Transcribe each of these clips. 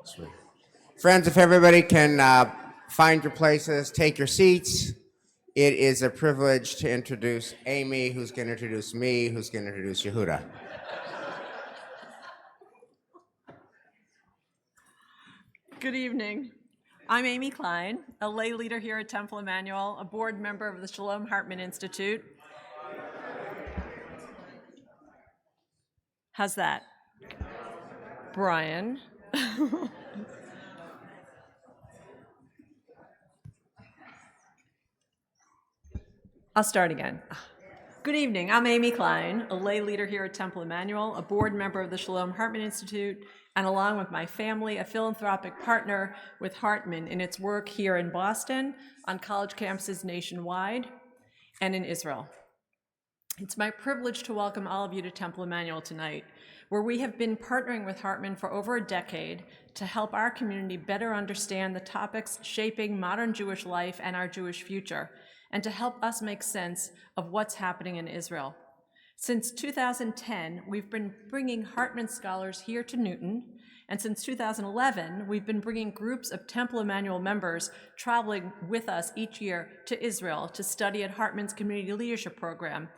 Sweet. Friends, if everybody can find your places, take your seats. It is a privilege to introduce Amy, who's going to introduce me, who's going to introduce Yehuda. Good evening. I'm Amy Klein, a lay leader here at Temple Emmanuel, a board member of the Shalom Hartman Institute. How's that? Brian. I'll start again. Good evening. I'm Amy Klein, a lay leader here at Temple Emmanuel, a board member of the Shalom Hartman Institute, and along with my family, a philanthropic partner with Hartman in its work here in Boston, on college campuses nationwide, and in Israel. It's my privilege to welcome all of you to Temple Emmanuel tonight, where we have been partnering with Hartman for over a decade to help our community better understand the topics shaping modern Jewish life and our Jewish future, and to help us make sense of what's happening in Israel. Since 2010, we've been bringing Hartman scholars here to Newton, and since 2011, we've been bringing groups of Temple Emmanuel members traveling with us each year to Israel to study at Hartman's Community Leadership Program,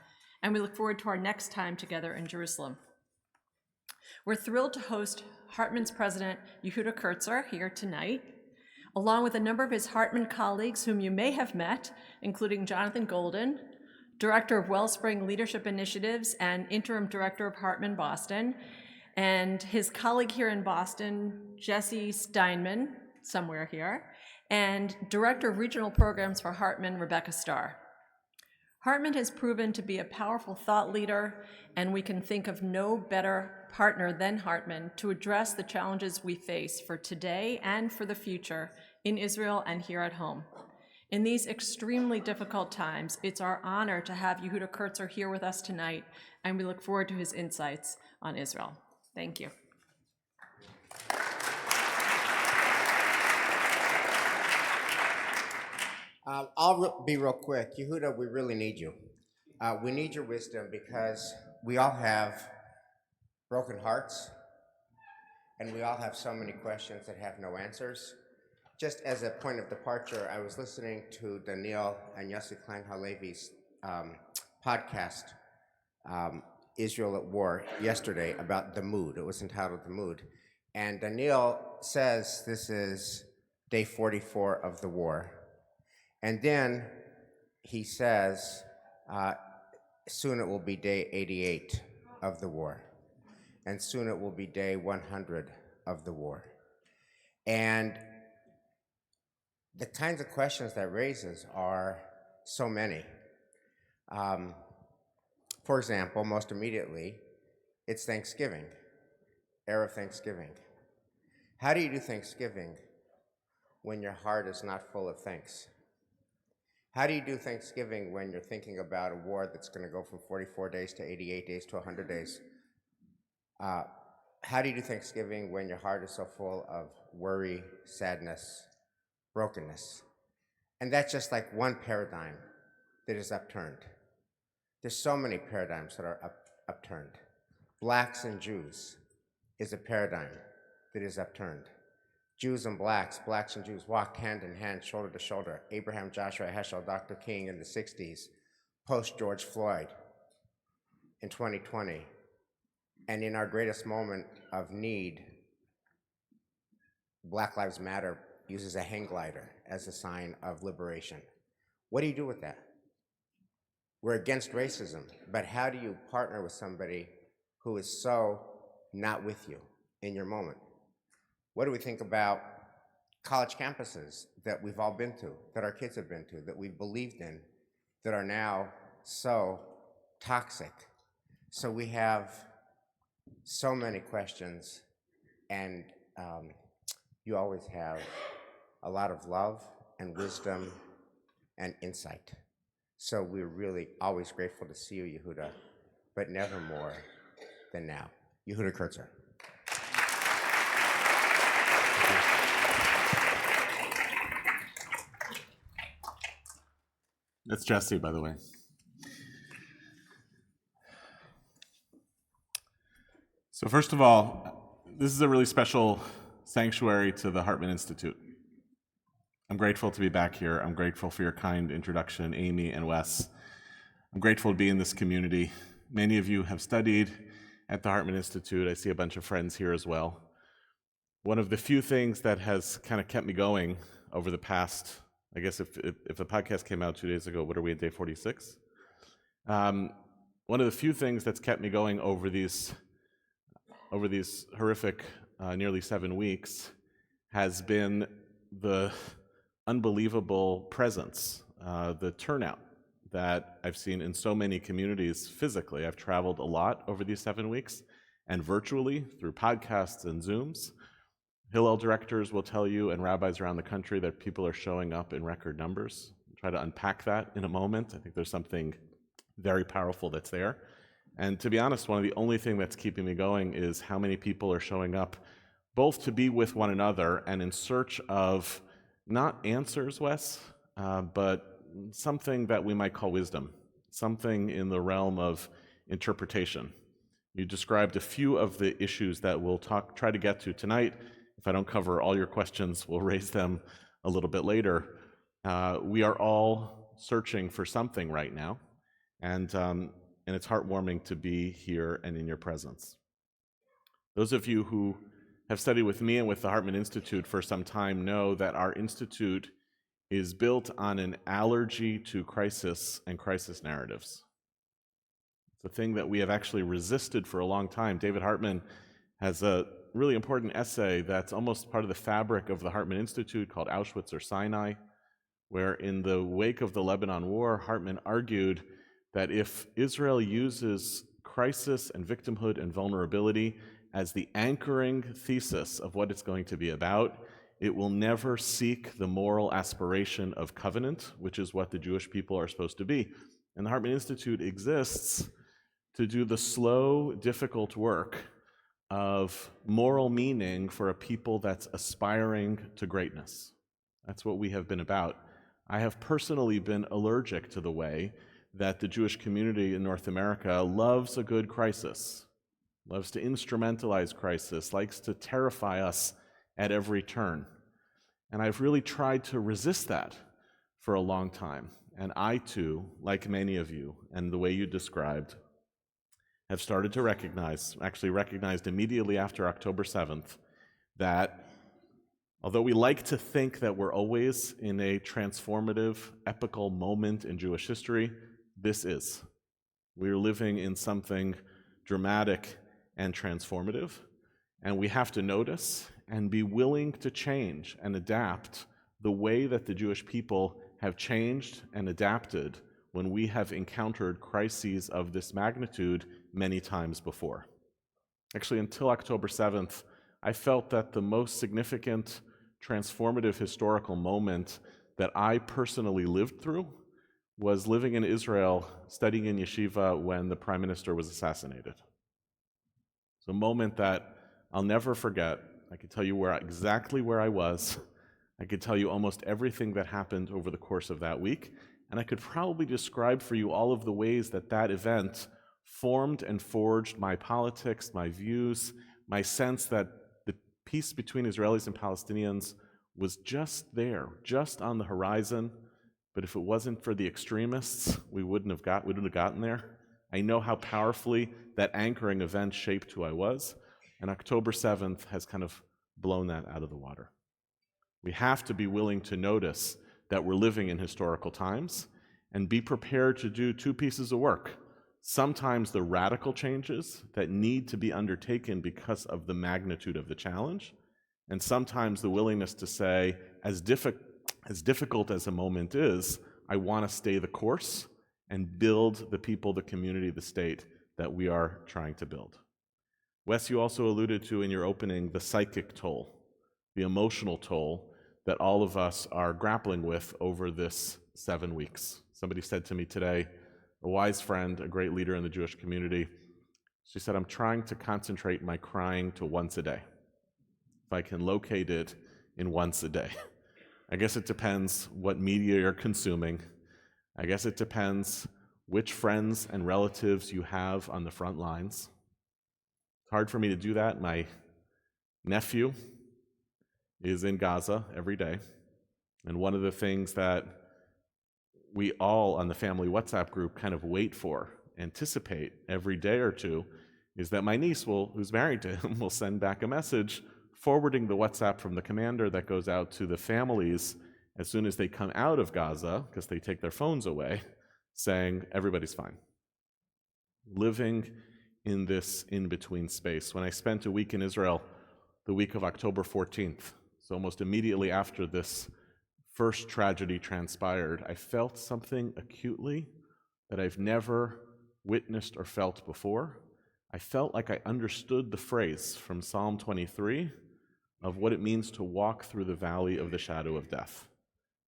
and we look forward to our next time together in Jerusalem. We're thrilled to host Hartman's president, Yehuda Kurtzer, here tonight, along with a number of his Hartman colleagues whom you may have met, including Jonathan Golden, Director of Wellspring Leadership Initiatives and Interim Director of Hartman Boston, and his colleague here in Boston, Jesse Steinman, somewhere here, and Director of Regional Programs for Hartman, Rebecca Starr. Hartman has proven to be a powerful thought leader, and we can think of no better partner than Hartman to address the challenges we face for today and for the future in Israel and here at home. In these extremely difficult times, it's our honor to have Yehuda Kurtzer here with us tonight, and we look forward to his insights on Israel. Thank you. I'll be real quick. Yehuda, we really need you. We need your wisdom because we all have broken hearts, and we all have so many questions that have no answers. Just as a point of departure, I was listening to Daniel and Yossi Klein Halevi's podcast, Israel at War, yesterday about the mood. It was entitled The Mood. And Daniel says this is day 44 of the war. And then he says, soon it will be day 88 of the war. And soon it will be day 100 of the war. And the kinds of questions that raises are so many. For example, most immediately, it's Thanksgiving, Erev Thanksgiving. How do you do Thanksgiving when your heart is not full of thanks? How do you do Thanksgiving when you're thinking about a war that's going to go from 44 days to 88 days to 100 days? How do you do Thanksgiving when your heart is so full of worry, sadness, brokenness? And that's just like one paradigm that is upturned. There's so many paradigms that are upturned. Blacks and Jews is a paradigm that is upturned. Jews and blacks and Jews walked hand in hand, shoulder to shoulder. Abraham, Joshua, Heschel, Dr. King in the 60s, post George Floyd in 2020. And in our greatest moment of need, Black Lives Matter uses a hang glider as a sign of liberation. What do you do with that? We're against racism, but how do you partner with somebody who is so not with you in your moment? What do we think about college campuses that we've all been to, that our kids have been to, that we've believed in, that are now so toxic? So we have so many questions, and you always have a lot of love and wisdom and insight. So we're really always grateful to see you, Yehuda, but never more than now. Yehuda Kurtzer. That's Jesse, by the way. So first of all, this is a really special sanctuary to the Hartman Institute. I'm grateful to be back here. I'm grateful for your kind introduction, Amy and Wes. I'm grateful to be in this community. Many of you have studied at the Hartman Institute. I see a bunch of friends here as well. One of the few things that has kind of kept me going over the past, I guess if the podcast came out 2 days ago, what are we at, day 46? One of the few things that's kept me going over these horrific nearly 7 weeks has been the unbelievable presence, the turnout that I've seen in so many communities physically. I've traveled a lot over these 7 weeks and virtually through podcasts and Zooms. Hillel directors will tell you, and rabbis around the country, that people are showing up in record numbers. I'll try to unpack that in a moment. I think there's something very powerful that's there. And to be honest, one of the only thing that's keeping me going is how many people are showing up both to be with one another and in search of not answers, Wes, but something that we might call wisdom, something in the realm of interpretation. You described a few of the issues that we'll try to get to tonight. If I don't cover all your questions, we'll raise them a little bit later. We are all searching for something right now, and it's heartwarming to be here and in your presence. Those of you who have studied with me and with the Hartman Institute for some time know that our institute is built on an allergy to crisis and crisis narratives. It's a thing that we have actually resisted for a long time. David Hartman has a really important essay that's almost part of the fabric of the Hartman Institute called Auschwitz or Sinai, where in the wake of the Lebanon War, Hartman argued that if Israel uses crisis and victimhood and vulnerability as the anchoring thesis of what it's going to be about, it will never seek the moral aspiration of covenant, which is what the Jewish people are supposed to be. And the Hartman Institute exists to do the slow, difficult work of moral meaning for a people that's aspiring to greatness. That's what we have been about. I have personally been allergic to the way that the Jewish community in North America loves a good crisis, loves to instrumentalize crisis, likes to terrify us at every turn. And I've really tried to resist that for a long time. And I too, like many of you, and the way you described, have started to recognized immediately after October 7th, that although we like to think that we're always in a transformative, epical moment in Jewish history, this is. We're living in something dramatic and transformative, and we have to notice and be willing to change and adapt the way that the Jewish people have changed and adapted when we have encountered crises of this magnitude many times before. Actually, until October 7th, I felt that the most significant transformative historical moment that I personally lived through was living in Israel, studying in yeshiva when the prime minister was assassinated. It's a moment that I'll never forget. I could tell you exactly where I was. I could tell you almost everything that happened over the course of that week, and I could probably describe for you all of the ways that that event formed and forged my politics, my views, my sense that the peace between Israelis and Palestinians was just there, just on the horizon. But if it wasn't for the extremists, we wouldn't have gotten there. I know how powerfully that anchoring event shaped who I was, and October 7th has kind of blown that out of the water. We have to be willing to notice that we're living in historical times and be prepared to do two pieces of work. Sometimes the radical changes that need to be undertaken because of the magnitude of the challenge, and sometimes the willingness to say, as difficult as a moment is, I want to stay the course and build the people, the community, the state that we are trying to build. Wes, you also alluded to in your opening the psychic toll, the emotional toll that all of us are grappling with over this 7 weeks. Somebody said to me today, a wise friend, a great leader in the Jewish community, she said, I'm trying to concentrate my crying to once a day. If I can locate it in once a day. I guess it depends what media you're consuming. I guess it depends which friends and relatives you have on the front lines. It's hard for me to do that. My nephew, is in Gaza every day. And one of the things that we all on the family WhatsApp group kind of wait for, anticipate every day or two, is that my niece, who's married to him, will send back a message forwarding the WhatsApp from the commander that goes out to the families as soon as they come out of Gaza, because they take their phones away, saying everybody's fine. Living in this in-between space. When I spent a week in Israel, the week of October 14th, so almost immediately after this first tragedy transpired, I felt something acutely that I've never witnessed or felt before. I felt like I understood the phrase from Psalm 23 of what it means to walk through the valley of the shadow of death.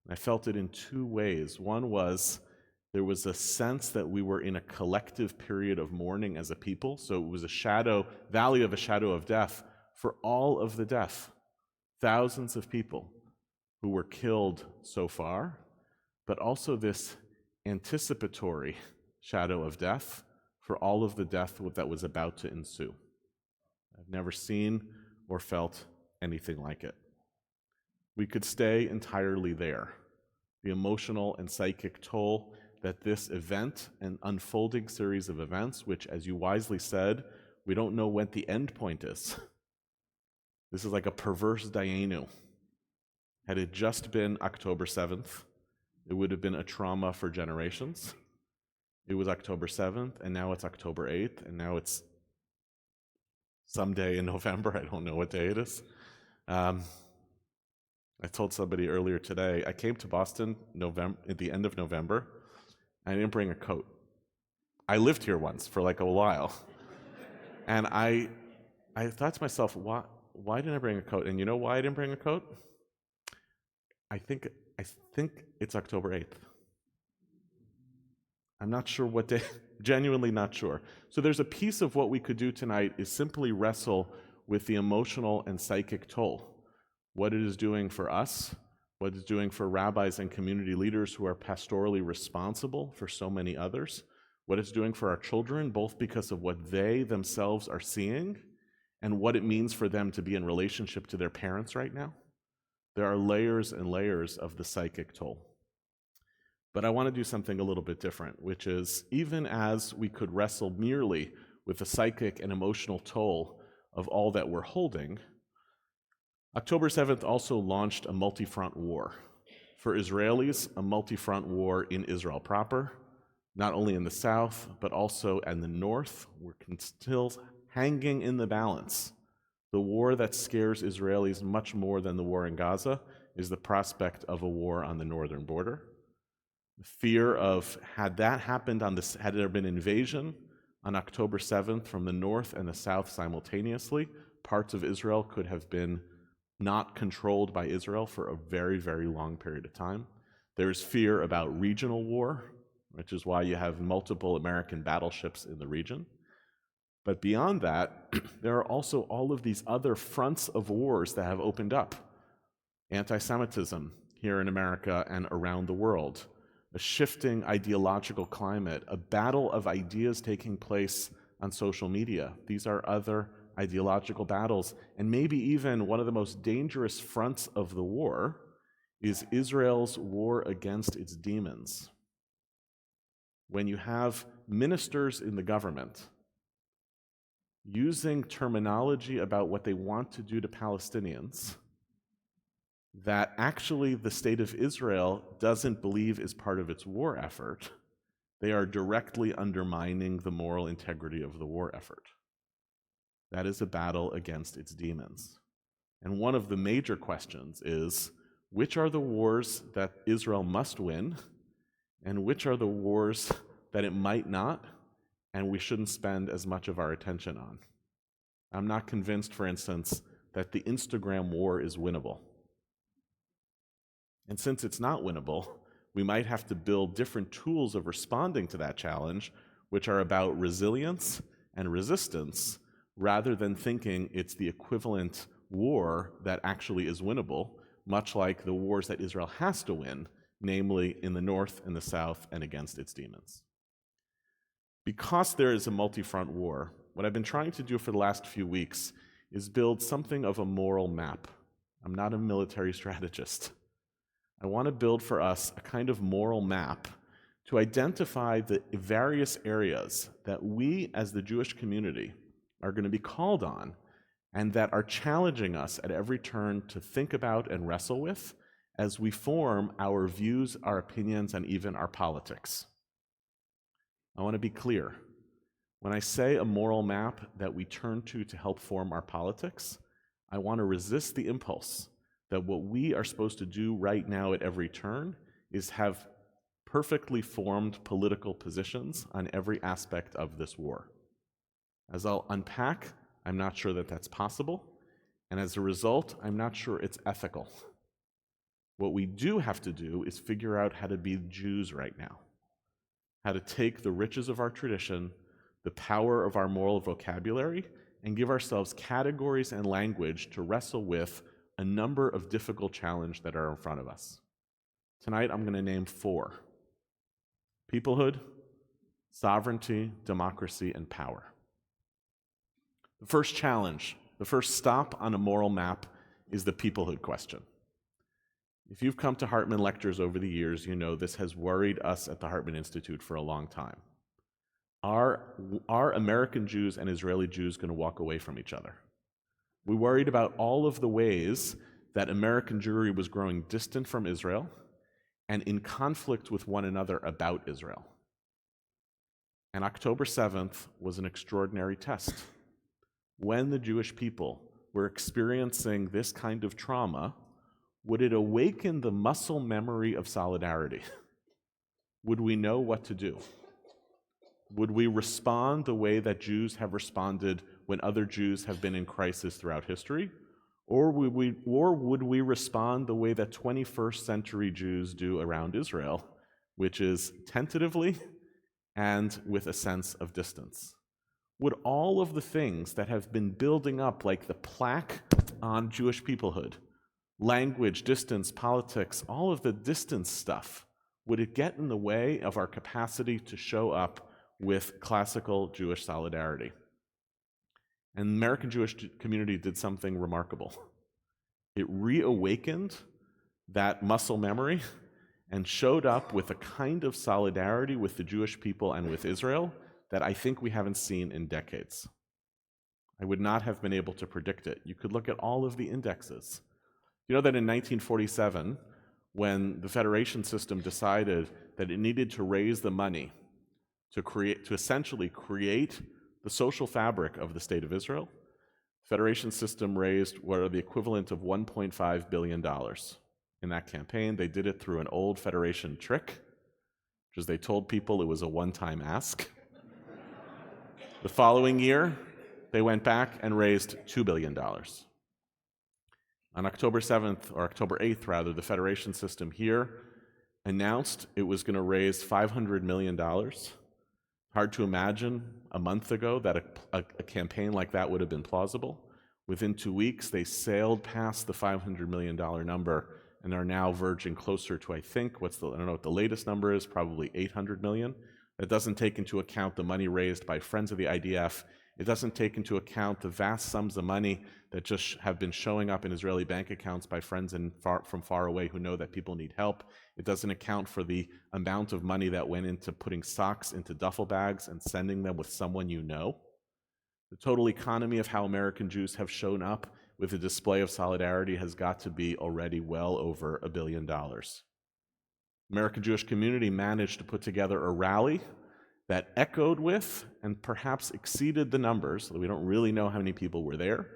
I felt it in two ways. One was there was a sense that we were in a collective period of mourning as a people, so it was a valley of a shadow of death for all of the death, thousands of people who were killed so far, but also this anticipatory shadow of death for all of the death that was about to ensue. I've never seen or felt anything like it. We could stay entirely there. The emotional and psychic toll that this event, an unfolding series of events, which, as you wisely said, we don't know what the end point is. This is like a perverse Dayenu. Had it just been October 7th, it would have been a trauma for generations. It was October 7th, and now it's October 8th, and now it's someday in November. I don't know what day it is. I told somebody earlier today, I came to Boston at the end of November. I didn't bring a coat. I lived here once for like a while. And I thought to myself, why didn't I bring a coat? And you know why I didn't bring a coat? I think it's October 8th. I'm not sure what day, genuinely not sure. So there's a piece of what we could do tonight is simply wrestle with the emotional and psychic toll. What it is doing for us, what it's doing for rabbis and community leaders who are pastorally responsible for so many others, what it's doing for our children, both because of what they themselves are seeing and what it means for them to be in relationship to their parents right now. There are layers and layers of the psychic toll. But I want to do something a little bit different, which is even as we could wrestle merely with the psychic and emotional toll of all that we're holding, October 7th also launched a multi-front war. For Israelis, a multi-front war in Israel proper, not only in the south, but also in the north. We're still hanging in the balance. The war that scares Israelis much more than the war in Gaza is the prospect of a war on the northern border. The fear of, had there been invasion on October 7th from the north and the south simultaneously, parts of Israel could have been not controlled by Israel for a very, very long period of time. There is fear about regional war, which is why you have multiple American battleships in the region. But beyond that, there are also all of these other fronts of wars that have opened up. Anti-Semitism here in America and around the world, a shifting ideological climate, a battle of ideas taking place on social media. These are other ideological battles. And maybe even one of the most dangerous fronts of the war is Israel's war against its demons. When you have ministers in the government using terminology about what they want to do to Palestinians that actually the state of Israel doesn't believe is part of its war effort, they are directly undermining the moral integrity of the war effort. That is a battle against its demons. And one of the major questions is, which are the wars that Israel must win, and which are the wars that it might not, and we shouldn't spend as much of our attention on? I'm not convinced, for instance, that the Instagram war is winnable. And since it's not winnable, we might have to build different tools of responding to that challenge, which are about resilience and resistance, rather than thinking it's the equivalent war that actually is winnable, much like the wars that Israel has to win, namely in the north and the south and against its demons. Because there is a multi-front war, what I've been trying to do for the last few weeks is build something of a moral map, I'm not a military strategist. I want to build for us a kind of moral map to identify the various areas that we as the Jewish community are going to be called on and that are challenging us at every turn to think about and wrestle with as we form our views, our opinions, and even our politics. I want to be clear. When I say a moral map that we turn to help form our politics, I want to resist the impulse that what we are supposed to do right now at every turn is have perfectly formed political positions on every aspect of this war. As I'll unpack, I'm not sure that that's possible, and as a result, I'm not sure it's ethical. What we do have to do is figure out how to be Jews right now, how to take the riches of our tradition, the power of our moral vocabulary, and give ourselves categories and language to wrestle with a number of difficult challenges that are in front of us. Tonight, I'm going to name 4: peoplehood, sovereignty, democracy, and power. The first challenge, the first stop on a moral map, is the peoplehood question. If you've come to Hartman lectures over the years, you know this has worried us at the Hartman Institute for a long time. Are American Jews and Israeli Jews going to walk away from each other? We worried about all of the ways that American Jewry was growing distant from Israel and in conflict with one another about Israel. And October 7th was an extraordinary test. When the Jewish people were experiencing this kind of trauma, would it awaken the muscle memory of solidarity? Would we know what to do? Would we respond the way that Jews have responded when other Jews have been in crisis throughout history? Or would we respond the way that 21st century Jews do around Israel, which is tentatively and with a sense of distance? Would all of the things that have been building up, like the plaque on Jewish peoplehood, language, distance, politics, all of the distance stuff, would it get in the way of our capacity to show up with classical Jewish solidarity? And the American Jewish community did something remarkable. It reawakened that muscle memory and showed up with a kind of solidarity with the Jewish people and with Israel that I think we haven't seen in decades. I would not have been able to predict it. You could look at all of the indexes. You know that in 1947, when the federation system decided that it needed to raise the money to essentially create the social fabric of the state of Israel, the federation system raised what are the equivalent of $1.5 billion in that campaign. They did it through an old federation trick, which is they told people it was a one-time ask. The following year, they went back and raised $2 billion. On October 7th, or October 8th rather, the federation system here announced it was going to raise $500 million. Hard to imagine a month ago that a campaign like that would have been plausible. Within 2 weeks, they sailed past the $500 million number and are now verging closer to, I don't know what the latest number is, probably $800 million. That doesn't take into account the money raised by friends of the IDF. It doesn't take into account the vast sums of money that just have been showing up in Israeli bank accounts by friends from far away who know that people need help. It doesn't account for the amount of money that went into putting socks into duffel bags and sending them with someone you know. The total economy of how American Jews have shown up with a display of solidarity has got to be already well over $1 billion. The American Jewish community managed to put together a rally that echoed with and perhaps exceeded the numbers, though we don't really know how many people were there,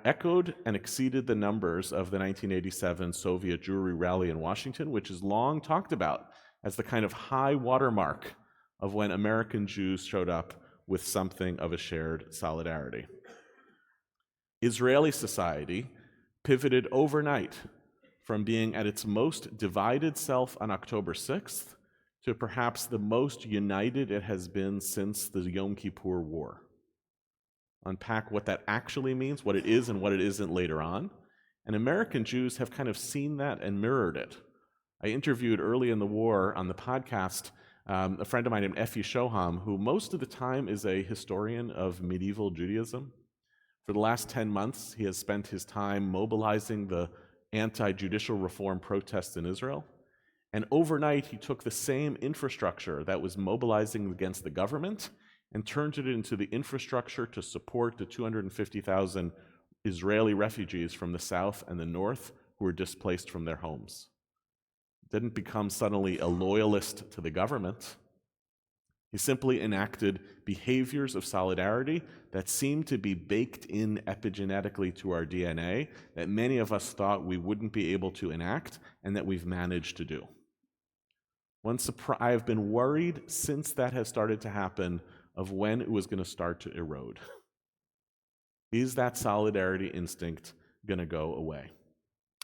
echoed and exceeded the numbers of the 1987 Soviet Jewry rally in Washington, which is long talked about as the kind of high watermark of when American Jews showed up with something of a shared solidarity. Israeli society pivoted overnight from being at its most divided self on October 6th to perhaps the most united it has been since the Yom Kippur War. Unpack what that actually means, what it is and what it isn't later on. And American Jews have kind of seen that and mirrored it. I interviewed early in the war on the podcast a friend of mine named Effie Shoham, who most of the time is a historian of medieval Judaism. For the last 10 months, he has spent his time mobilizing the anti-judicial reform protests in Israel. And overnight, he took the same infrastructure that was mobilizing against the government and turned it into the infrastructure to support the 250,000 Israeli refugees from the south and the north who were displaced from their homes. He didn't become suddenly a loyalist to the government. He simply enacted behaviors of solidarity that seemed to be baked in epigenetically to our DNA that many of us thought we wouldn't be able to enact and that we've managed to do. I have been worried since that has started to happen of when it was going to start to erode. Is that solidarity instinct going to go away?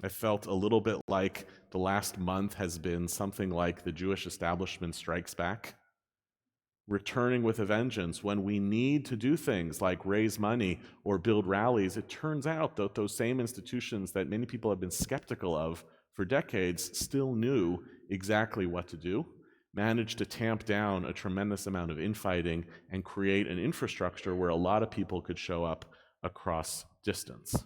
I felt a little bit like the last month has been something like the Jewish establishment strikes back, returning with a vengeance. When we need to do things like raise money or build rallies, it turns out that those same institutions that many people have been skeptical of for decades still knew exactly what to do, managed to tamp down a tremendous amount of infighting and create an infrastructure where a lot of people could show up across distance.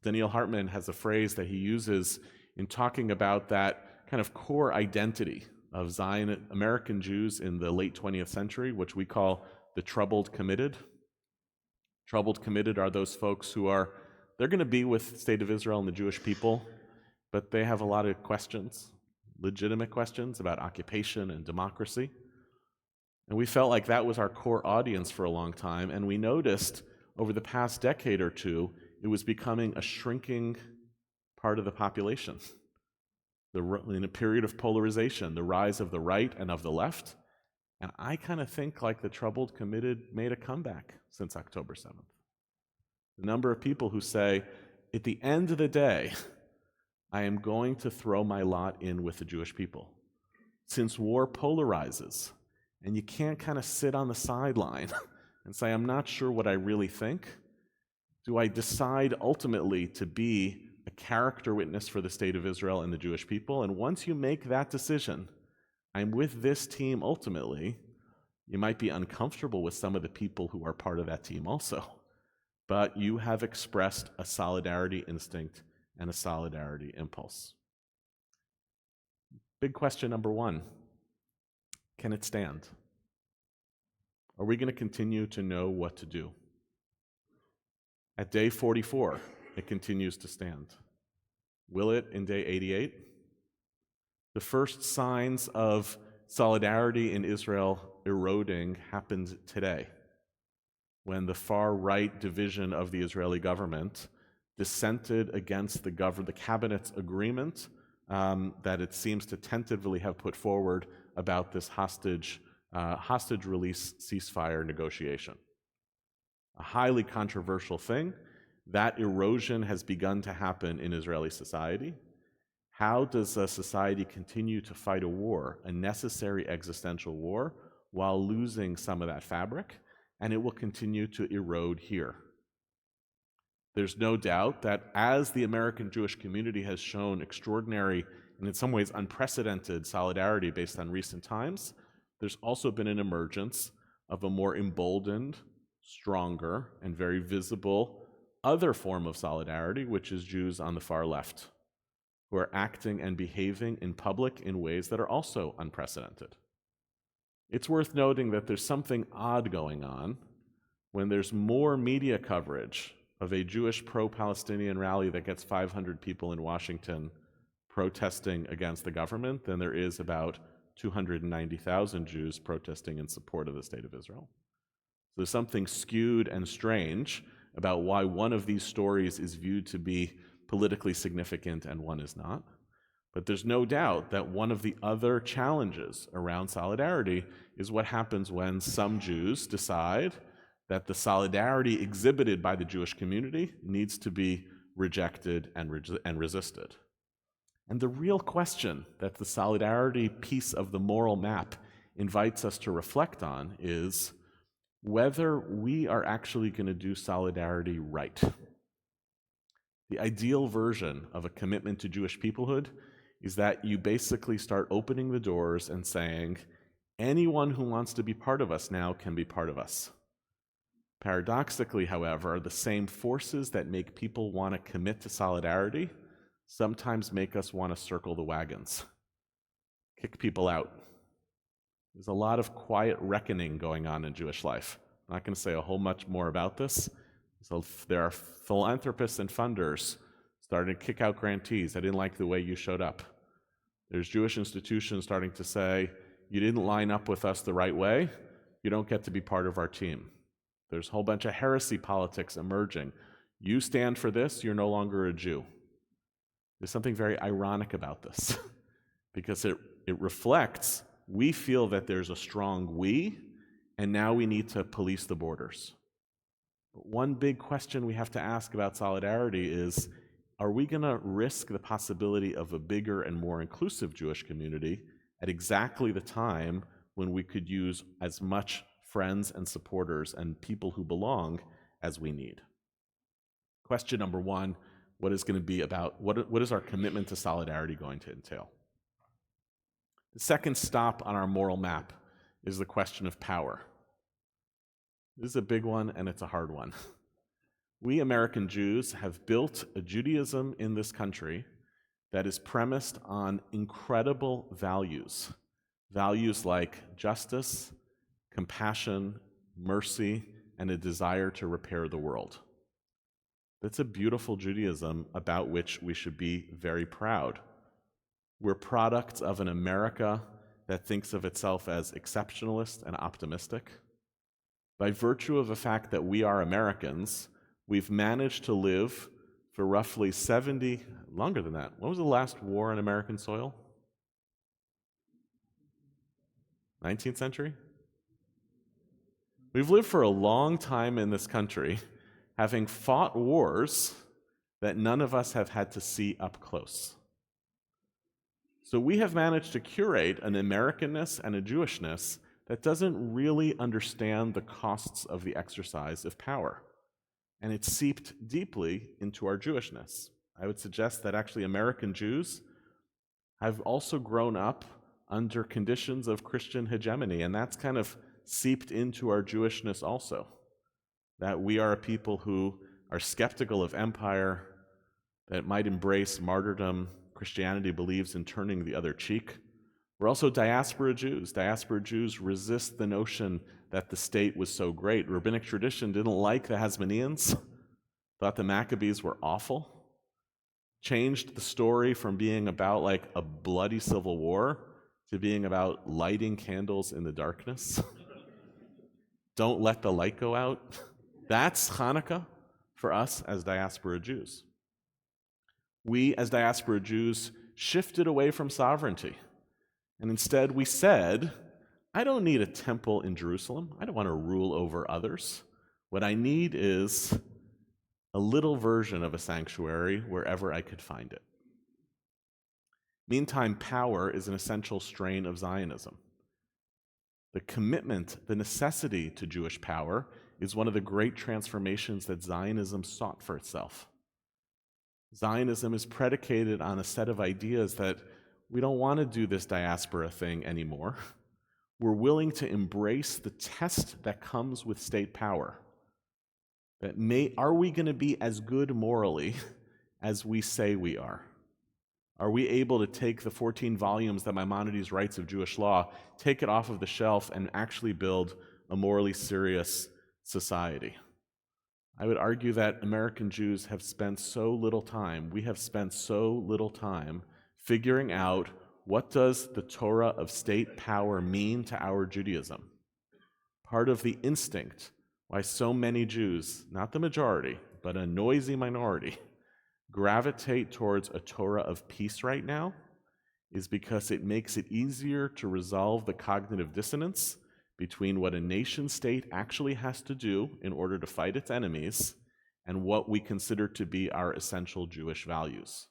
Daniel Hartman has a phrase that he uses in talking about that kind of core identity of Zion American Jews in the late 20th century, which we call the troubled committed. Troubled committed are those folks who they're going to be with the state of Israel and the Jewish people, but they have a lot of questions, legitimate questions about occupation and democracy. And we felt like that was our core audience for a long time, and we noticed over the past decade or two, it was becoming a shrinking part of the population. In a period of polarization, the rise of the right and of the left, and I kind of think like the troubled committed made a comeback since October 7th. The number of people who say, at the end of the day, I am going to throw my lot in with the Jewish people. Since war polarizes, and you can't kind of sit on the sideline and say, I'm not sure what I really think, do I decide ultimately to be a character witness for the state of Israel and the Jewish people? And once you make that decision, I'm with this team ultimately, you might be uncomfortable with some of the people who are part of that team also, but you have expressed a solidarity instinct and a solidarity impulse. Big question number one, can it stand? Are we going to continue to know what to do? At day 44, it continues to stand. Will it in day 88? The first signs of solidarity in Israel eroding happened today, when the far-right division of the Israeli government dissented against the cabinet's agreement that it seems to tentatively have put forward about this hostage release ceasefire negotiation. A highly controversial thing. That erosion has begun to happen in Israeli society. How does a society continue to fight a war, a necessary existential war, while losing some of that fabric? And it will continue to erode here. There's no doubt that as the American Jewish community has shown extraordinary and in some ways unprecedented solidarity based on recent times, there's also been an emergence of a more emboldened, stronger, and very visible other form of solidarity, which is Jews on the far left, who are acting and behaving in public in ways that are also unprecedented. It's worth noting that there's something odd going on when there's more media coverage of a Jewish pro-Palestinian rally that gets 500 people in Washington protesting against the government than there is about 290,000 Jews protesting in support of the state of Israel. So there's something skewed and strange about why one of these stories is viewed to be politically significant and one is not. But there's no doubt that one of the other challenges around solidarity is what happens when some Jews decide that the solidarity exhibited by the Jewish community needs to be rejected and resisted. And the real question that the solidarity piece of the moral map invites us to reflect on is whether we are actually going to do solidarity right. The ideal version of a commitment to Jewish peoplehood is that you basically start opening the doors and saying, anyone who wants to be part of us now can be part of us. Paradoxically, however, the same forces that make people want to commit to solidarity sometimes make us want to circle the wagons, kick people out. There's a lot of quiet reckoning going on in Jewish life. I'm not going to say a whole much more about this. So there are philanthropists and funders starting to kick out grantees. I didn't like the way you showed up. There's Jewish institutions starting to say, you didn't line up with us the right way, you don't get to be part of our team. There's a whole bunch of heresy politics emerging. You stand for this, you're no longer a Jew. There's something very ironic about this because it reflects, we feel that there's a strong we, and now we need to police the borders. But one big question we have to ask about solidarity is, are we going to risk the possibility of a bigger and more inclusive Jewish community at exactly the time when we could use as much friends and supporters and people who belong as we need? Question number one, what is going to be about, what is our commitment to solidarity going to entail? The second stop on our moral map is the question of power. This is a big one and it's a hard one. We American Jews have built a Judaism in this country that is premised on incredible values. Values like justice, compassion, mercy, and a desire to repair the world. That's a beautiful Judaism about which we should be very proud. We're products of an America that thinks of itself as exceptionalist and optimistic. By virtue of the fact that we are Americans, we've managed to live for roughly 70, longer than that. When was the last war on American soil? 19th century? We've lived for a long time in this country, having fought wars that none of us have had to see up close. So we have managed to curate an Americanness and a Jewishness that doesn't really understand the costs of the exercise of power. And it's seeped deeply into our Jewishness. I would suggest that actually American Jews have also grown up under conditions of Christian hegemony, and that's kind of seeped into our Jewishness also. That we are a people who are skeptical of empire, that might embrace martyrdom. Christianity believes in turning the other cheek. We're also diaspora Jews. Diaspora Jews resist the notion that the state was so great. Rabbinic tradition didn't like the Hasmoneans, thought the Maccabees were awful, changed the story from being about like a bloody civil war to being about lighting candles in the darkness. Don't let the light go out. That's Hanukkah for us as diaspora Jews. We as diaspora Jews shifted away from sovereignty. And instead we said, I don't need a temple in Jerusalem. I don't want to rule over others. What I need is a little version of a sanctuary wherever I could find it. Meantime, power is an essential strain of Zionism. The commitment, the necessity to Jewish power is one of the great transformations that Zionism sought for itself. Zionism is predicated on a set of ideas that we don't want to do this diaspora thing anymore. We're willing to embrace the test that comes with state power. Are we going to be as good morally as we say we are? Are we able to take the 14 volumes that Maimonides writes of Jewish law, take it off of the shelf, and actually build a morally serious society? I would argue that American Jews have spent so little time, we have spent so little time figuring out what does the Torah of state power mean to our Judaism. Part of the instinct why so many Jews, not the majority, but a noisy minority, gravitate towards a Torah of peace right now is because it makes it easier to resolve the cognitive dissonance between what a nation-state actually has to do in order to fight its enemies and what we consider to be our essential Jewish values.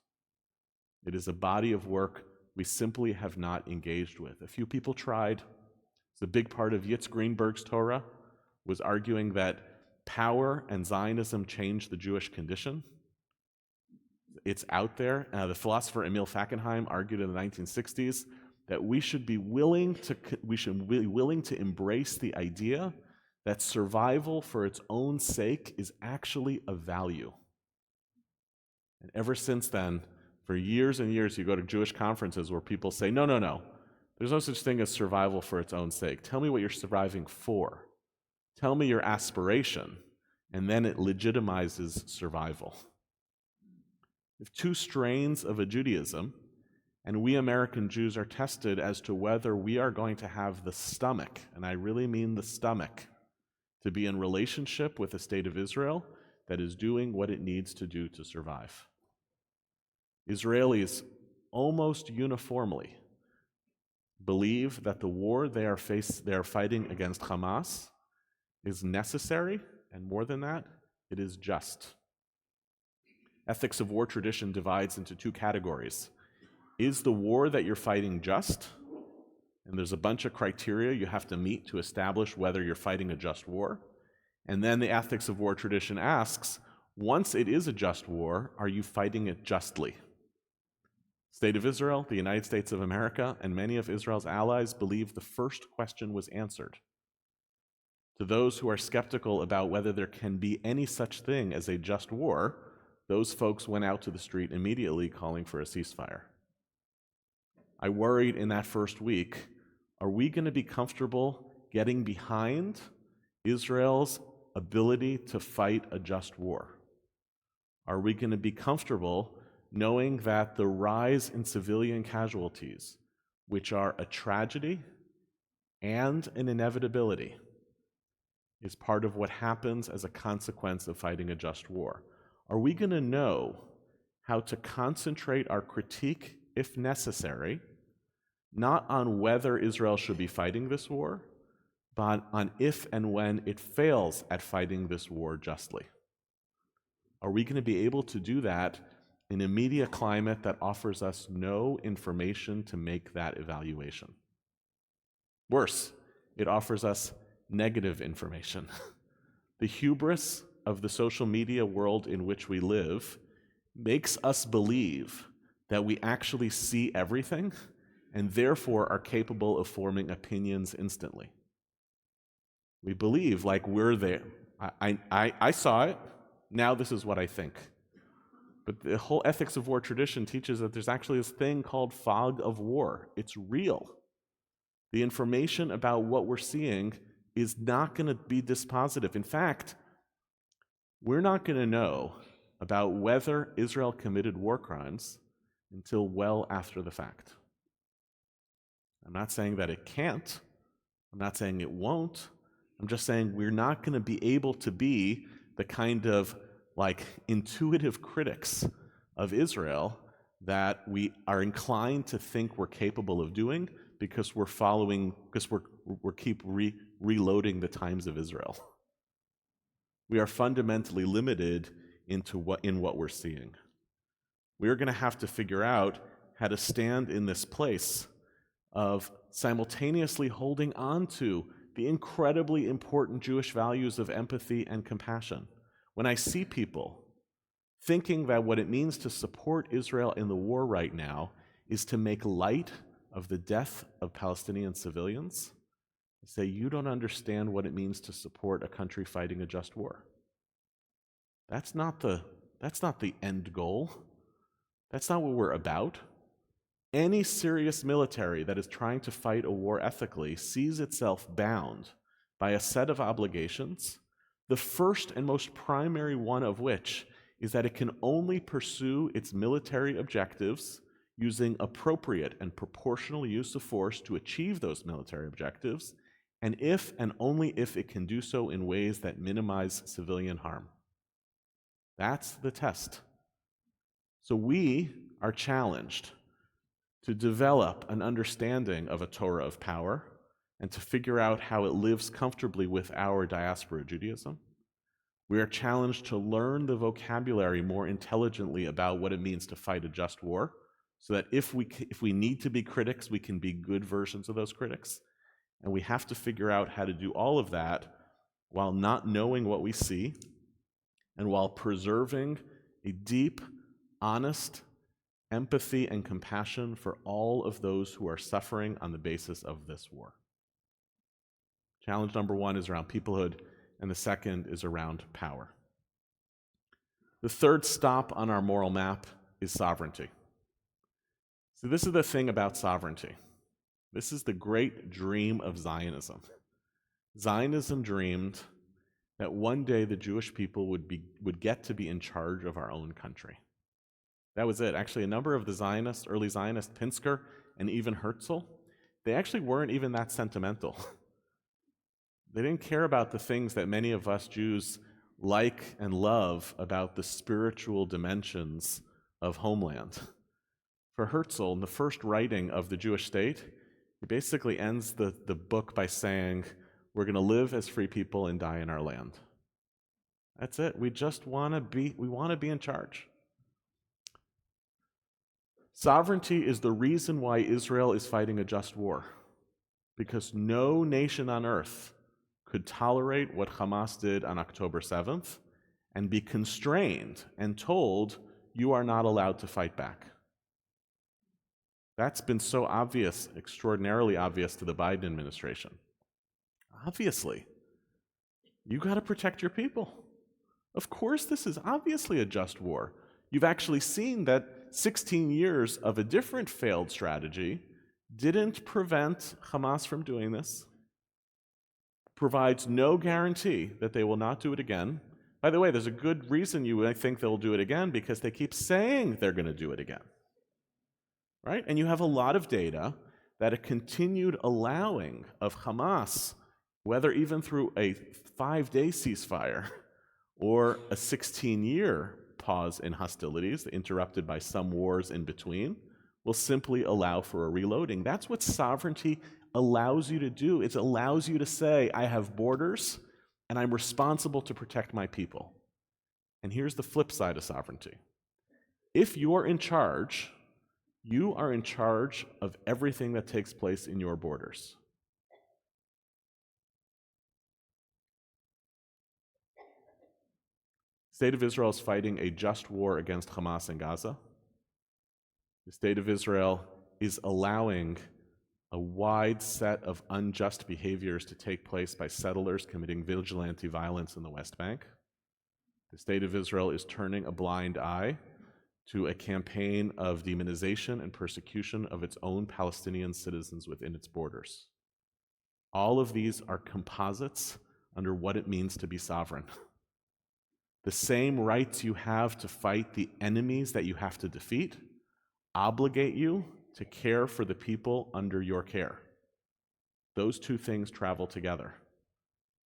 It is a body of work we simply have not engaged with. A few people tried. It's a big part of Yitz Greenberg's Torah was arguing that power and Zionism changed the Jewish condition. It's out there. The philosopher Emil Fackenheim argued in the 1960s that we should be willing to embrace the idea that survival for its own sake is actually a value. And ever since then, for years and years, you go to Jewish conferences where people say, no, no, no, there's no such thing as survival for its own sake. Tell me what you're surviving for. Tell me your aspiration, and then it legitimizes survival. We have two strains of a Judaism, and we American Jews are tested as to whether we are going to have the stomach, and I really mean the stomach, to be in relationship with the state of Israel that is doing what it needs to do to survive. Israelis almost uniformly believe that the war they are fighting against Hamas is necessary, and more than that, it is just. Ethics of war tradition divides into two categories. Is the war that you're fighting just? And there's a bunch of criteria you have to meet to establish whether you're fighting a just war. And then the ethics of war tradition asks, once it is a just war, are you fighting it justly? State of Israel, the United States of America, and many of Israel's allies believe the first question was answered. To those who are skeptical about whether there can be any such thing as a just war, those folks went out to the street immediately calling for a ceasefire. I worried in that first week, are we going to be comfortable getting behind Israel's ability to fight a just war? Are we going to be comfortable knowing that the rise in civilian casualties, which are a tragedy and an inevitability, is part of what happens as a consequence of fighting a just war? Are we going to know how to concentrate our critique, if necessary, not on whether Israel should be fighting this war, but on if and when it fails at fighting this war justly? Are we going to be able to do that in a media climate that offers us no information to make that evaluation? Worse, it offers us negative information. The hubris of the social media world in which we live makes us believe that we actually see everything and therefore are capable of forming opinions instantly. We believe like we're there. I saw it, now this is what I think. But the whole ethics of war tradition teaches that there's actually this thing called fog of war. It's real. The information about what we're seeing is not going to be dispositive. In fact, we're not going to know about whether Israel committed war crimes until well after the fact. I'm not saying that it can't. I'm not saying it won't. I'm just saying we're not going to be able to be the kind of intuitive critics of Israel that we are inclined to think we're capable of doing because we're keep reloading the times of Israel. We are fundamentally limited in what we're seeing. We're going to have to figure out how to stand in this place of simultaneously holding on to the incredibly important Jewish values of empathy and compassion. When I see people thinking that what it means to support Israel in the war right now is to make light of the death of Palestinian civilians, I say, you don't understand what it means to support a country fighting a just war. That's not the end goal. That's not what we're about. Any serious military that is trying to fight a war ethically sees itself bound by a set of obligations, the first and most primary one of which is that it can only pursue its military objectives using appropriate and proportional use of force to achieve those military objectives, and if and only if it can do so in ways that minimize civilian harm. That's the test. So we are challenged to develop an understanding of a Torah of power and to figure out how it lives comfortably with our diaspora Judaism. We are challenged to learn the vocabulary more intelligently about what it means to fight a just war, so that if we need to be critics, we can be good versions of those critics. And we have to figure out how to do all of that while not knowing what we see and while preserving a deep, honest empathy and compassion for all of those who are suffering on the basis of this war. Challenge number one is around peoplehood, and the second is around power. The third stop on our moral map is sovereignty. So this is the thing about sovereignty. This is the great dream of Zionism. Zionism dreamed that one day the Jewish people would get to be in charge of our own country. That was it. Actually, a number of the Zionists, early Zionists, Pinsker and even Herzl, they actually weren't even that sentimental. They didn't care about the things that many of us Jews like and love about the spiritual dimensions of homeland. For Herzl, in the first writing of the Jewish state, he basically ends the book by saying, we're going to live as free people and die in our land. That's it. We just want to be in charge. Sovereignty is the reason why Israel is fighting a just war, because no nation on earth could tolerate what Hamas did on October 7th and be constrained and told, you are not allowed to fight back. That's been so obvious, extraordinarily obvious to the Biden administration. Obviously, you got to protect your people. Of course, this is obviously a just war. You've actually seen that 16 years of a different failed strategy didn't prevent Hamas from doing this, provides no guarantee that they will not do it again. By the way, there's a good reason you think they'll do it again, because they keep saying they're going to do it again. Right? And you have a lot of data that a continued allowing of Hamas, whether even through a 5-day ceasefire or a 16-year pause in hostilities, interrupted by some wars in between, will simply allow for a reloading. That's what sovereignty allows you to do. It allows you to say, I have borders, and I'm responsible to protect my people. And here's the flip side of sovereignty. If you're in charge, you are in charge of everything that takes place in your borders. The state of Israel is fighting a just war against Hamas in Gaza. The state of Israel is allowing a wide set of unjust behaviors to take place by settlers committing vigilante violence in the West Bank. The state of Israel is turning a blind eye to a campaign of demonization and persecution of its own Palestinian citizens within its borders. All of these are composites under what it means to be sovereign. The same rights you have to fight the enemies that you have to defeat obligate you to care for the people under your care. Those two things travel together.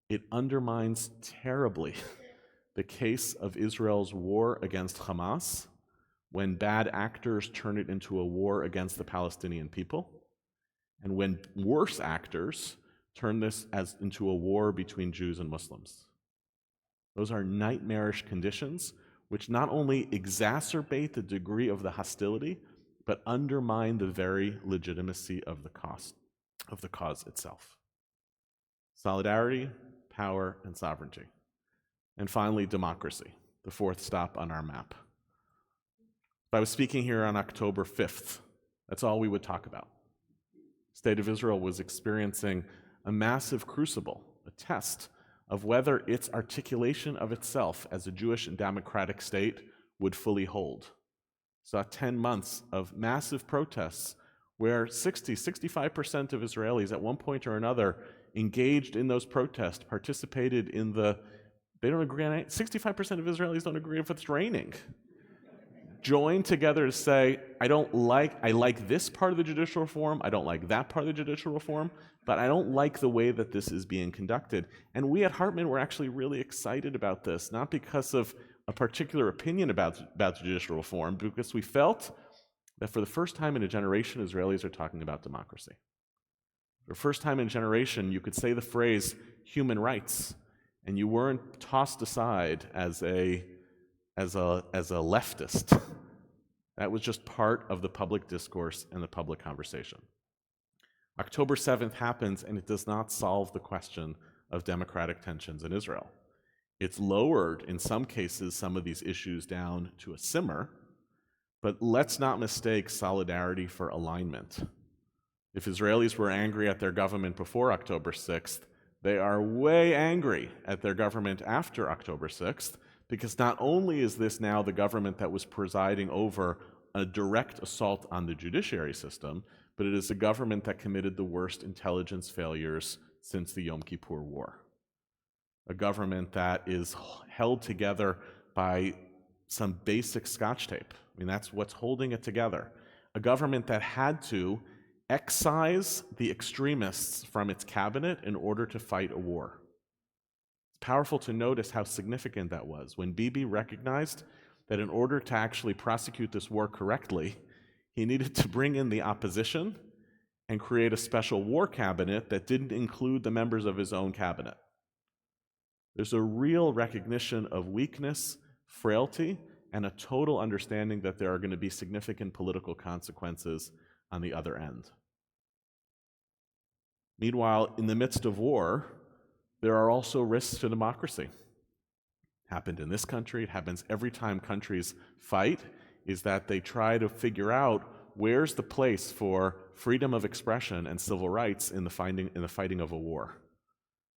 It undermines terribly the case of Israel's war against Hamas when bad actors turn it into a war against the Palestinian people, and when worse actors turn this into a war between Jews and Muslims. Those are nightmarish conditions which not only exacerbate the degree of the hostility, but undermine the very legitimacy of the cause itself. Solidarity, power, and sovereignty. And finally, democracy, the fourth stop on our map. If I was speaking here on October 5th, that's all we would talk about. The state of Israel was experiencing a massive crucible, a test of whether its articulation of itself as a Jewish and democratic state would fully hold. Saw 10 months of massive protests where 65% of Israelis at one point or another engaged in those protests, participated in they don't agree on it. 65% of Israelis don't agree if it's raining. Joined together to say, I like this part of the judicial reform, I don't like that part of the judicial reform, but I don't like the way that this is being conducted. And we at Hartman were actually really excited about this, not because of a particular opinion about judicial reform, because we felt that for the first time in a generation, Israelis are talking about democracy. For the first time in a generation, you could say the phrase human rights, and you weren't tossed aside as a leftist. That was just part of the public discourse and the public conversation. October 7th happens, and it does not solve the question of democratic tensions in Israel. It's lowered, in some cases, some of these issues down to a simmer, but let's not mistake solidarity for alignment. If Israelis were angry at their government before October 6th, They are way angry at their government after October 6th, because not only is this now the government that was presiding over a direct assault on the judiciary system, but it is a government that committed the worst intelligence failures since the Yom Kippur War. A government that is held together by some basic scotch tape. I mean, that's what's holding it together. A government that had to excise the extremists from its cabinet in order to fight a war. It's powerful to notice how significant that was when Bibi recognized that in order to actually prosecute this war correctly, he needed to bring in the opposition and create a special war cabinet that didn't include the members of his own cabinet. There's a real recognition of weakness, frailty, and a total understanding that there are going to be significant political consequences on the other end. Meanwhile, in the midst of war, there are also risks to democracy. Happened in this country, it happens every time countries fight, is that they try to figure out where's the place for freedom of expression and civil rights in the fighting of a war.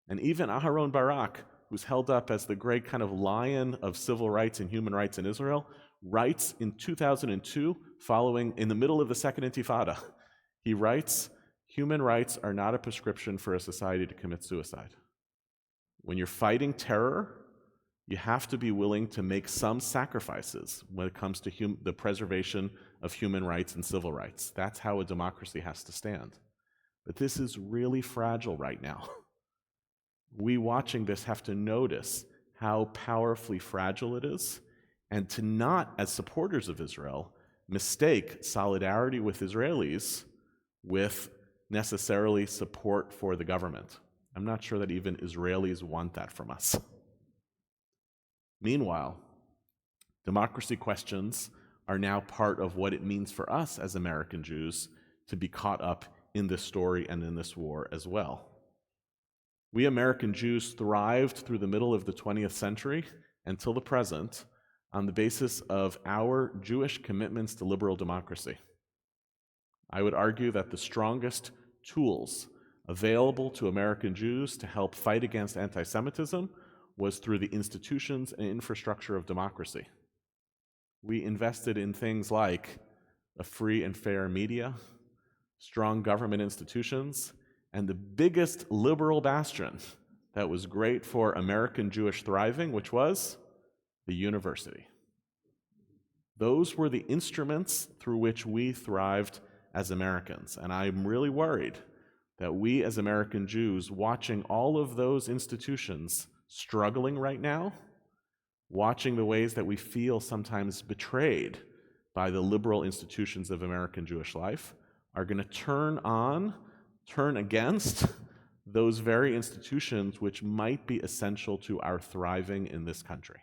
And even Aharon Barak, who's held up as the great kind of lion of civil rights and human rights in Israel, writes in 2002, following in the middle of the Second Intifada, he writes, "Human rights are not a prescription for a society to commit suicide." When you're fighting terror, you have to be willing to make some sacrifices when it comes to the preservation of human rights and civil rights. That's how a democracy has to stand. But this is really fragile right now. We watching this have to notice how powerfully fragile it is, and to not, as supporters of Israel, mistake solidarity with Israelis with necessarily support for the government. I'm not sure that even Israelis want that from us. Meanwhile, democracy questions are now part of what it means for us as American Jews to be caught up in this story and in this war as well. We American Jews thrived through the middle of the 20th century until the present on the basis of our Jewish commitments to liberal democracy. I would argue that the strongest tools available to American Jews to help fight against anti-Semitism was through the institutions and infrastructure of democracy. We invested in things like a free and fair media, strong government institutions, and the biggest liberal bastion that was great for American Jewish thriving, which was the university. Those were the instruments through which we thrived as Americans. And I'm really worried that we as American Jews, watching all of those institutions struggling right now, watching the ways that we feel sometimes betrayed by the liberal institutions of American Jewish life, are going to turn against those very institutions which might be essential to our thriving in this country.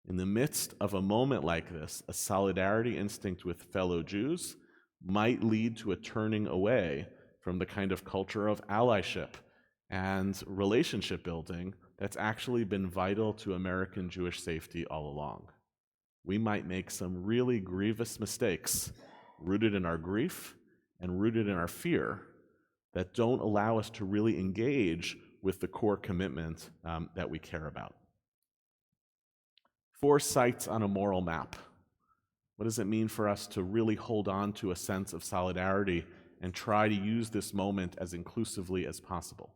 In the midst of a moment like this, a solidarity instinct with fellow Jews might lead to a turning away from the kind of culture of allyship and relationship building that's actually been vital to American Jewish safety all along. We might make some really grievous mistakes rooted in our grief and rooted in our fear that don't allow us to really engage with the core commitment that we care about. 4 sites on a moral map. What does it mean for us to really hold on to a sense of solidarity and try to use this moment as inclusively as possible?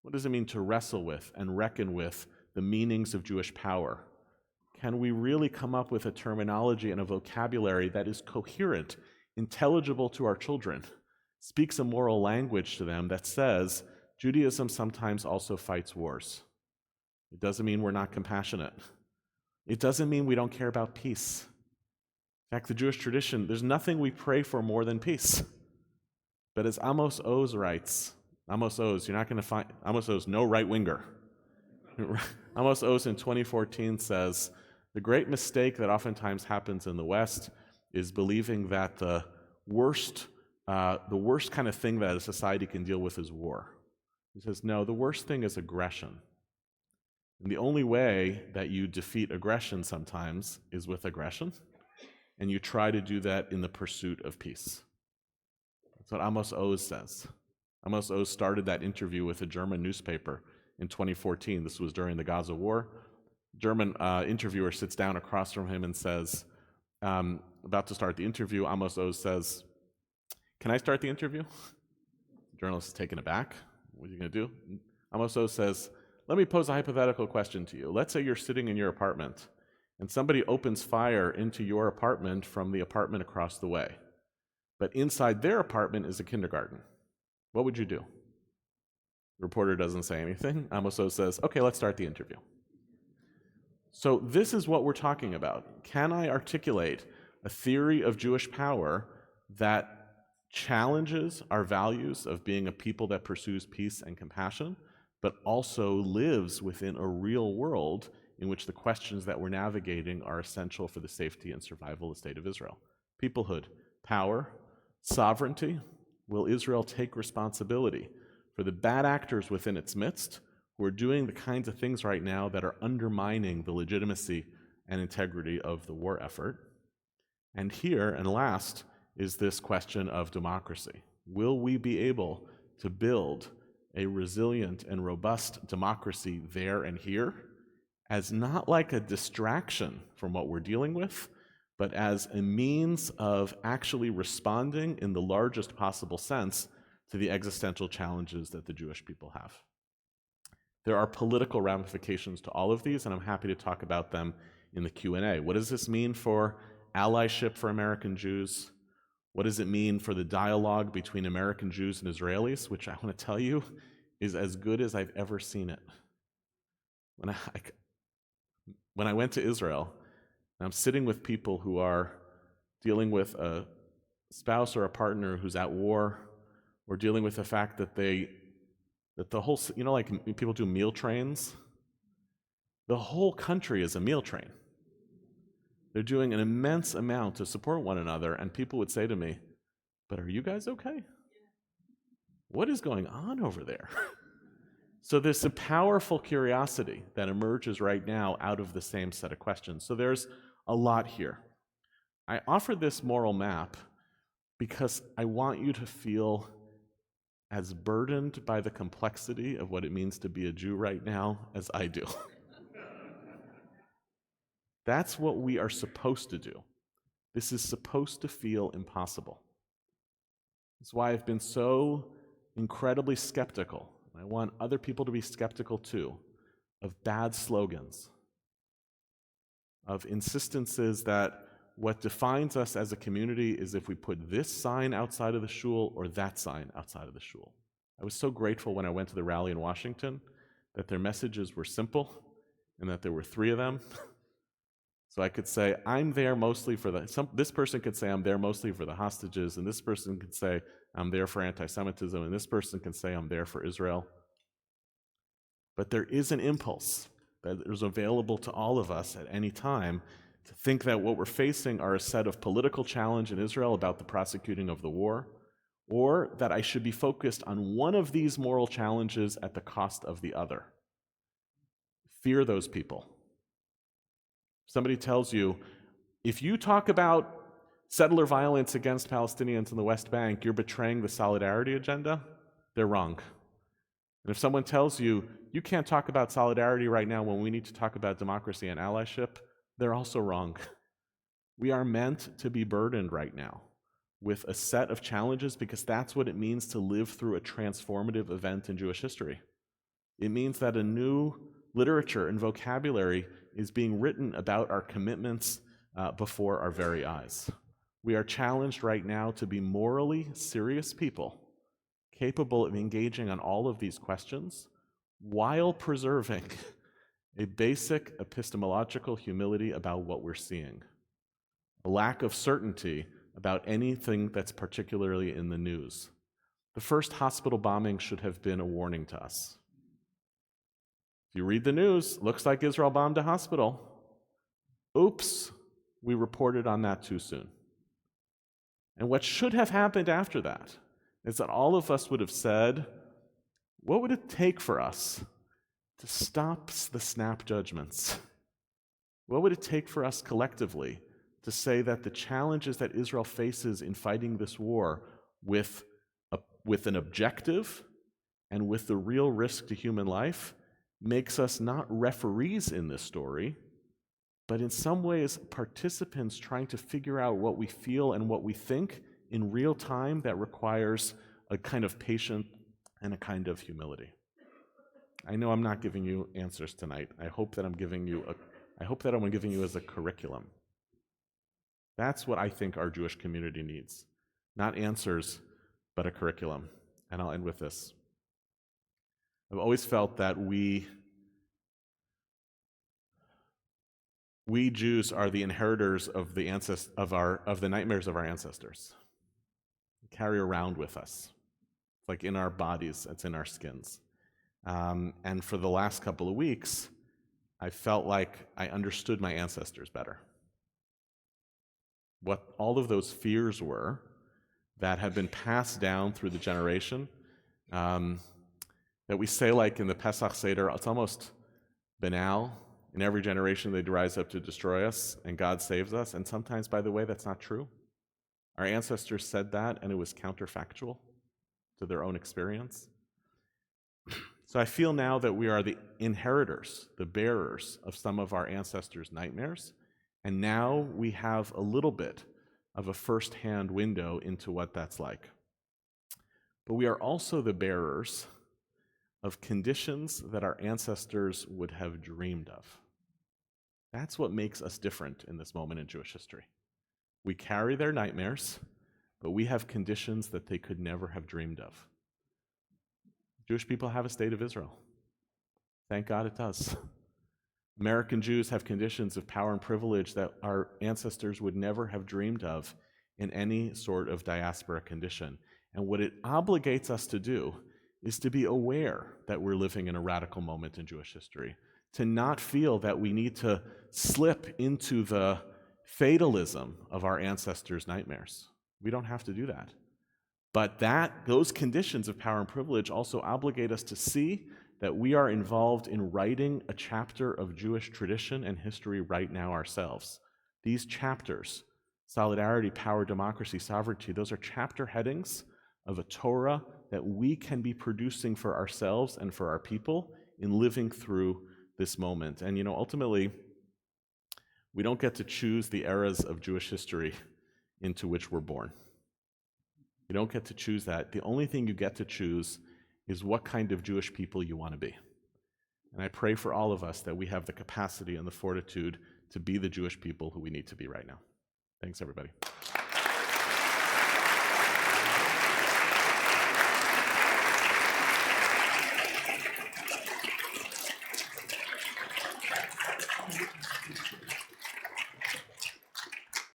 What does it mean to wrestle with and reckon with the meanings of Jewish power? Can we really come up with a terminology and a vocabulary that is coherent, intelligible to our children, speaks a moral language to them that says Judaism sometimes also fights wars? It doesn't mean we're not compassionate. It doesn't mean we don't care about peace. In fact, the Jewish tradition, there's nothing we pray for more than peace. But as Amos Oz writes, Amos Oz, you're not going to find, Amos Oz, no right-winger. Amos Oz in 2014 says, the great mistake that oftentimes happens in the West is believing that the worst kind of thing that a society can deal with is war. He says, no, the worst thing is aggression. And the only way that you defeat aggression sometimes is with aggression, and you try to do that in the pursuit of peace. That's what Amos Oz says. Amos Oz started that interview with a German newspaper in 2014. This was during the Gaza war. German interviewer sits down across from him and says, about to start the interview, Amos Oz says, "Can I start the interview?" The journalist is taken aback. What are you going to do? Amos Oz says, "Let me pose a hypothetical question to you. Let's say you're sitting in your apartment and somebody opens fire into your apartment from the apartment across the way. But inside their apartment is a kindergarten. What would you do?" The reporter doesn't say anything. Amos Oz says, "Okay, let's start the interview." So this is what we're talking about. Can I articulate a theory of Jewish power that challenges our values of being a people that pursues peace and compassion, but also lives within a real world in which the questions that we're navigating are essential for the safety and survival of the state of Israel? Peoplehood, power, sovereignty. Will Israel take responsibility for the bad actors within its midst who are doing the kinds of things right now that are undermining the legitimacy and integrity of the war effort? And here, and last, is this question of democracy. Will we be able to build a resilient and robust democracy there and here as not like a distraction from what we're dealing with, but as a means of actually responding in the largest possible sense to the existential challenges that the Jewish people have? There are political ramifications to all of these, and I'm happy to talk about them in the Q&A. What does this mean for allyship for American Jews? What does it mean for the dialogue between American Jews and Israelis, which I want to tell you is as good as I've ever seen it? When I went to Israel, I'm sitting with people who are dealing with a spouse or a partner who's at war, or dealing with the fact that the whole, like people do meal trains, the whole country is a meal train. They're doing an immense amount to support one another, and people would say to me, "But are you guys okay? What is going on over there?" So there's a powerful curiosity that emerges right now out of the same set of questions. So there's a lot here. I offer this moral map because I want you to feel as burdened by the complexity of what it means to be a Jew right now as I do. That's what we are supposed to do. This is supposed to feel impossible. That's why I've been so incredibly skeptical. I want other people to be skeptical too, of bad slogans, of insistences that what defines us as a community is if we put this sign outside of the shul or that sign outside of the shul. I was so grateful when I went to the rally in Washington that their messages were simple and that there were 3 of them. So I could say, I'm there mostly for this person could say, I'm there mostly for the hostages, and this person could say, I'm there for anti-Semitism, and this person can say, I'm there for Israel. But there is an impulse that is available to all of us at any time to think that what we're facing are a set of political challenge in Israel about the prosecuting of the war, or that I should be focused on one of these moral challenges at the cost of the other. Fear those people. Somebody tells you, if you talk about settler violence against Palestinians in the West Bank, you're betraying the solidarity agenda, they're wrong. And if someone tells you, you can't talk about solidarity right now when we need to talk about democracy and allyship, they're also wrong. We are meant to be burdened right now with a set of challenges because that's what it means to live through a transformative event in Jewish history. It means that a new literature and vocabulary is being written about our commitments before our very eyes. We are challenged right now to be morally serious people, capable of engaging on all of these questions while preserving a basic epistemological humility about what we're seeing, a lack of certainty about anything that's particularly in the news. The first hospital bombing should have been a warning to us. If you read the news, looks like Israel bombed a hospital. Oops, we reported on that too soon. And what should have happened after that is that all of us would have said, what would it take for us to stop the snap judgments? What would it take for us collectively to say that the challenges that Israel faces in fighting this war with a with an objective and with the real risk to human life, makes us not referees in this story, but in some ways participants trying to figure out what we feel and what we think in real time that requires a kind of patience and a kind of humility. I know I'm not giving you answers tonight. I hope that I'm giving you as a curriculum. That's what I think our Jewish community needs. Not answers, but a curriculum. And I'll end with this. I've always felt that we Jews are the inheritors of the nightmares of our ancestors. We carry around with us. It's like in our bodies, it's in our skins. And for the last couple of weeks, I felt like I understood my ancestors better. What all of those fears were that have been passed down through the generation, that we say like in the Pesach Seder, it's almost banal. In every generation they rise up to destroy us, and God saves us. And sometimes, by the way, that's not true. Our ancestors said that, and it was counterfactual to their own experience. So I feel now that we are the inheritors, the bearers of some of our ancestors' nightmares, and now we have a little bit of a first-hand window into what that's like. But we are also the bearers of conditions that our ancestors would have dreamed of. That's what makes us different in this moment in Jewish history. We carry their nightmares, but we have conditions that they could never have dreamed of. Jewish people have a state of Israel. Thank God it does. American Jews have conditions of power and privilege that our ancestors would never have dreamed of in any sort of diaspora condition. And what it obligates us to do is to be aware that we're living in a radical moment in Jewish history, to not feel that we need to slip into the fatalism of our ancestors' nightmares. We don't have to do that. But those conditions of power and privilege also obligate us to see that we are involved in writing a chapter of Jewish tradition and history right now ourselves. These chapters, solidarity, power, democracy, sovereignty, those are chapter headings of a Torah that we can be producing for ourselves and for our people in living through this moment. And ultimately, we don't get to choose the eras of Jewish history into which we're born. You don't get to choose that. The only thing you get to choose is what kind of Jewish people you want to be. And I pray for all of us that we have the capacity and the fortitude to be the Jewish people who we need to be right now. Thanks, everybody.